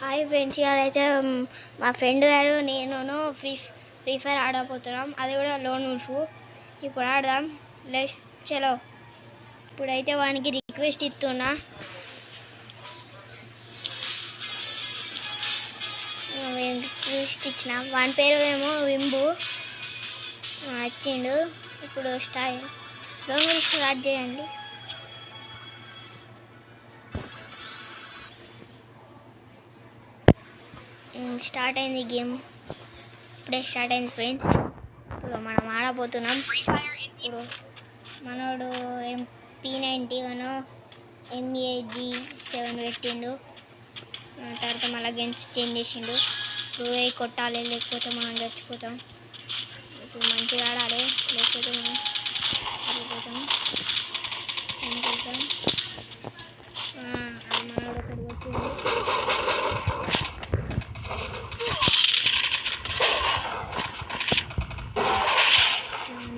Hi friends, ఇవాళైతే మా friend గారు నేను ఫ్రీ ఫైర్ ఆడబోతున్నాం. అది కూడా లోన్ ఉల్ఫ్. ఇప్పుడు ఆడదాం. లెట్స్ చలో. ఇప్పుడైతే వానికి రిక్వెస్ట్ ఇస్తున్నా. రిక్వెస్ట్ ఇచ్చిన. వాని పేరు ఏమో వింబు వచ్చిండు. ఇప్పుడు లోన్ ఉల్ఫ్ స్టార్ట్ చేయండి. స్టార్ట్ అయింది గేమ్. ఇప్పుడే స్టార్ట్ అయింది ఫ్రెండ్స్. ఇప్పుడు మనం ఆడబోతున్నాం. ఇప్పుడు మనోడు P91 MAG7 పెట్టిండు. తర్వాత మళ్ళీ గన్స్ చేంజ్ చేసిండు. ఇప్పుడు కొట్టాలి, లేకపోతే మనం చచ్చిపోతాం. ఇప్పుడు మంచిగా ఆడాలి, లేకపోతే మనం చచ్చిపోతాం. మనోడు ఒకటి వచ్చిండు.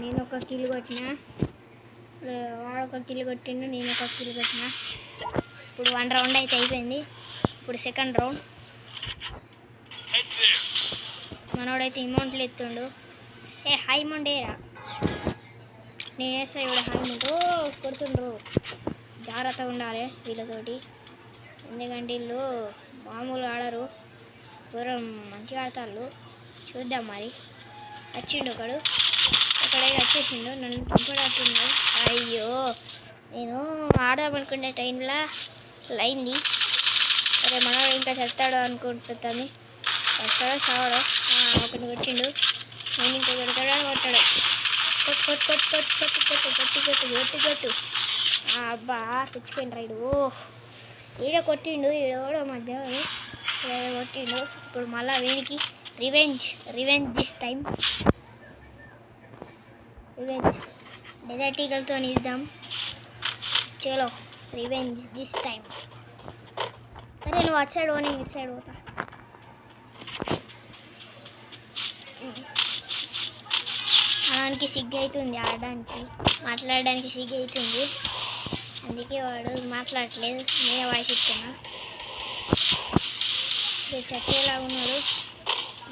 నేను ఒక కిల్ కొట్టిన, వాడు ఒక కిల్ కొట్టిండు, నేను ఒక కిల్ కొట్టిన. ఇప్పుడు 1 రౌండ్ అయితే అయిపోయింది. ఇప్పుడు సెకండ్ రౌండ్. మనోడైతే అమౌంట్లు ఎత్తుండు. హై అమౌంట్ ఏరా, నేను వేస్తా. ఇప్పుడు హై అమౌంట్ కొడుతుండ్రు. జాగ్రత్తగా ఉండాలి వీళ్ళతోటి, ఎందుకంటే వీళ్ళు మామూలు ఆడరు, దూరం మంచిగా ఆడతారు. చూద్దాం మరి. వచ్చిండు ఒకడైతే వచ్చేసిండు, నన్ను చంపడాడుతున్నాడు. అయ్యో, నేను ఆడదామనుకునే టైంలో అయింది. అరే మనోడు ఇంకా చెప్తాడు అనుకుంటుంది. వస్తాడో చావడో. ఒకటి కొట్టిండు, నేను ఇంకా కొడతాడో కొట్టాడు. కొట్టు. అబ్బా చచ్చిపోయింది రైడు. ఈడ కొట్టిండు, ఈడ మధ్య కొట్టిండు. ఇప్పుడు మళ్ళీ వీడికి రివెంజ్ దిస్ టైం. డెజర్ట్ ఈగల్తో ఇద్దాం. చలో, రివెంజ్ దిస్ టైం. సరే, నువ్వు అటు సైడ్ పోనీ, ఇటు సైడ్ పోతా. ఆడానికి సిగ్గు అవుతుంది, ఆడడానికి మాట్లాడడానికి సిగ్గు అవుతుంది. అందుకే వాడు మాట్లాడట్లేదు, నేనే వాయిస్ ఇస్తున్నా. చచ్చేలా ఉన్నాడు,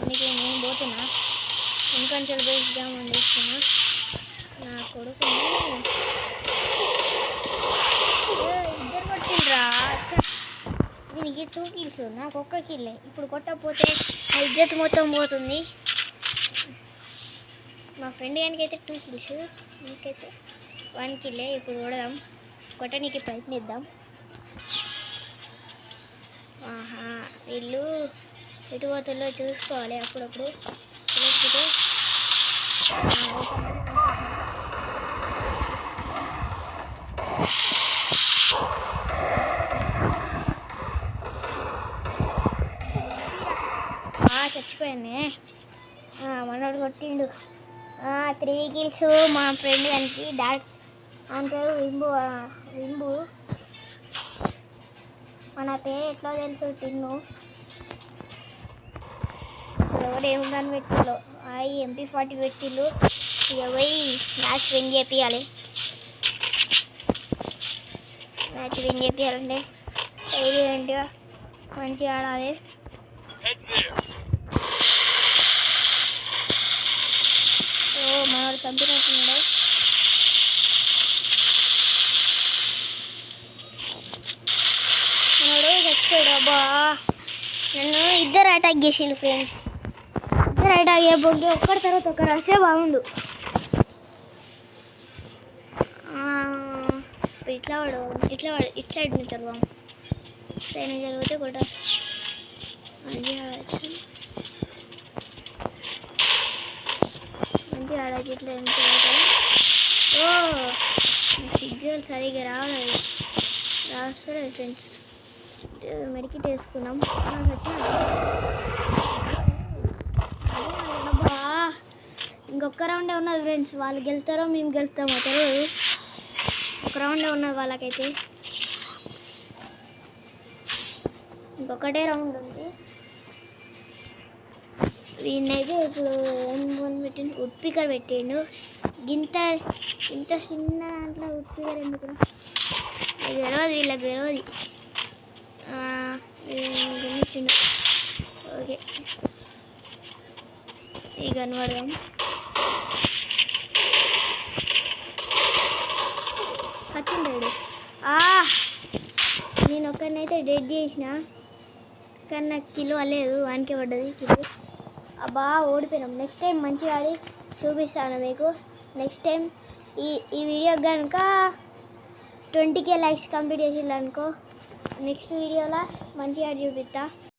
అందుకే నేను పోతున్నా. ఇంకొంచెం వేద్దామని చేస్తున్నా. నా కొడుకు ఇద్దరు కొట్టిండ్రా. దీనికి 2 కిల్స్, నాకు 1 కిల్లే. ఇప్పుడు కొట్టకపోతే ఆ ఇజ్జత్ మొత్తం పోతుంది. మా ఫ్రెండ్ గానికైతే 2 కిల్స్, నీకైతే 1 కిల్లే. ఇప్పుడు కొడదాం, కొట్టడానికి ప్రయత్నిద్దాం. వీళ్ళు ఎటు పోతుందో చూసుకోవాలి అప్పుడప్పుడు. లేకపోతే చచ్చిపోయానే. మనోడు కొట్టిండు. 3 కిల్స్ మా ఫ్రెండ్ గానికి. అంటారు వింబు. మన పేరు ఎట్లా తెలుసు? టిన్ను. ఎవరు ఏం కానీ పెట్టిళ్ళు, MP40 పెట్టిళ్ళు. ఇక పోయి మ్యాచ్ విన్ చేయాలంటే ధైర్యంగా మంచిగా ఆడాలి. మనోడు చంపినట్టున్నాడు. మనోడు చచ్చిపోయాడు. అబ్బా, నన్ను ఇద్దరు అటాక్ చేసిండు ఫ్రెండ్స్. ఇద్దరు అటాక్ చేయబోండి, ఒక్కడి తర్వాత ఒకరు వస్తే బాగుండు. ఇట్లా వాడు ఇటు సైడ్ నుంచి బాగు సైడ్ నుంచి జరిగితే కూడా మంచిగా ఆడచ్చు. మంచిగా ఆడచ్చు. ఇట్లా సిగ్నల్ సరిగ్గా రావట్లేదు ఫ్రెండ్స్. మెడికిట్ వేసుకున్నాం. ఇంకొక రౌండే ఉన్నది ఫ్రెండ్స్. వాళ్ళు గెలుతారో మేము గెలుతామో తెలియదు. ఒక రౌండే ఉన్నది వాళ్ళకైతే. ఇంకొకటే రౌండ్ ఉంది. వీడినైతే ఇప్పుడు పెట్టిండు, ఉడ్పికర్ పెట్టిండు. ఇంత చిన్న దాంట్లో ఉడ్పికర్ ఎందుకు? వీళ్ళకి తెలియదు. గమనించిండు. ఓకే ఈ గన్ పడదాం. కట్టిండాడు. నేను ఒక్కడినైతే డెడ్ చేసిన, కానీ నాకు కిలో అవ్వలేదు, వానికే పడ్డది కిలో. అబ్బా ఓడిపోయినాం. నెక్స్ట్ టైం మంచిగా ఆడి చూపిస్తాను మీకు. నెక్స్ట్ టైం ఈ వీడియో కనుక 20K లైక్స్ కంప్లీట్ చేసిల్లు అనుకో, నెక్స్ట్ వీడియోలో మంచిగా ఆడి చూపిస్తా.